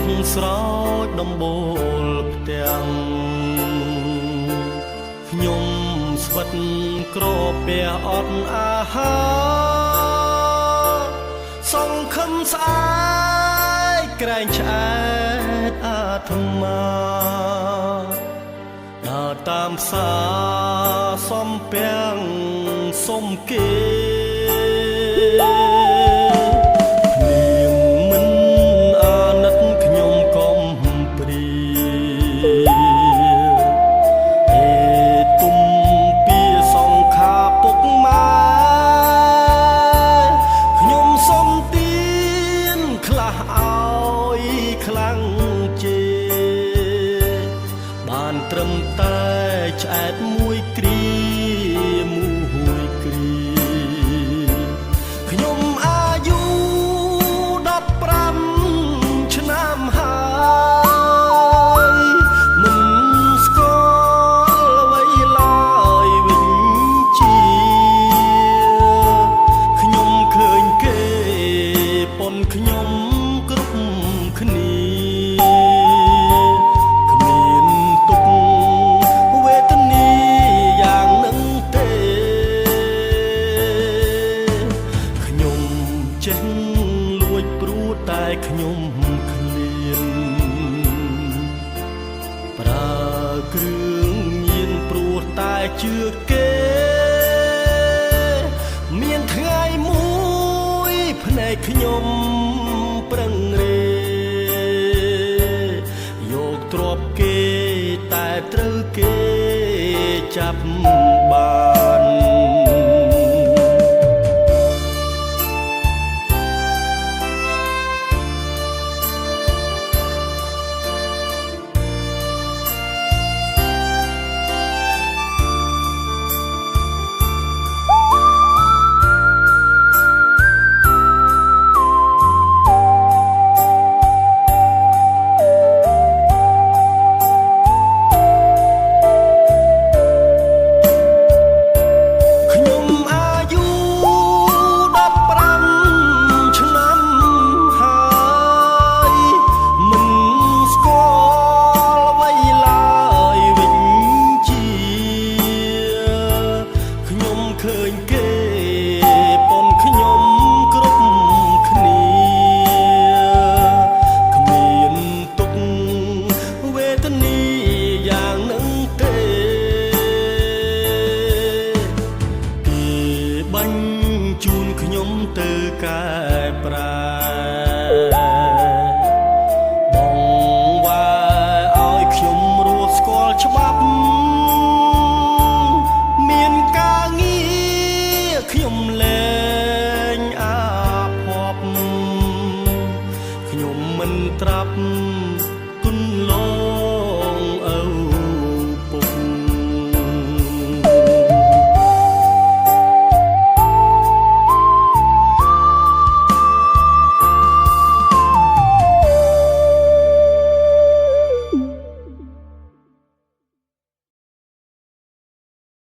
ត់ស្រោចដំបូលផ្ទាំងខ្ញុំស្វិតក្រពះអត់អាហារសង្ឃឹមស្អែកក្រែងឆ្អែតអាត្មាដើរតាមផ្សារសំពាំងសុំគេបានត្រឹមតែឆ្អែតមួយគ្រាមួយគ្រាខ្ញុំអាយុ15ឆ្នាំហើយមិនស្គាល់អ្វីឡើយវិញជាខ្ញុំឃើញគេប៉ុនខ្ញុំគ្រប់គ្នាចេះលួចព្រួតតែខ្ញុំឃ្លានប្រើគ្រឿងញៀនព្រោះតែជឿគេមានថ្ងៃមួយភ្នែកខ្ញុំប្រឹងរេយកទ្រពគេតែត្រូវគេចាប់បានឃើញគេប៉ុនខ្ញុំគ្រប់គ្នាគ្មានទុក្ខវេទនាយ៉ាងនឹងទេគេបាញ់ជូនខ្ញុំទៅកែប្រែ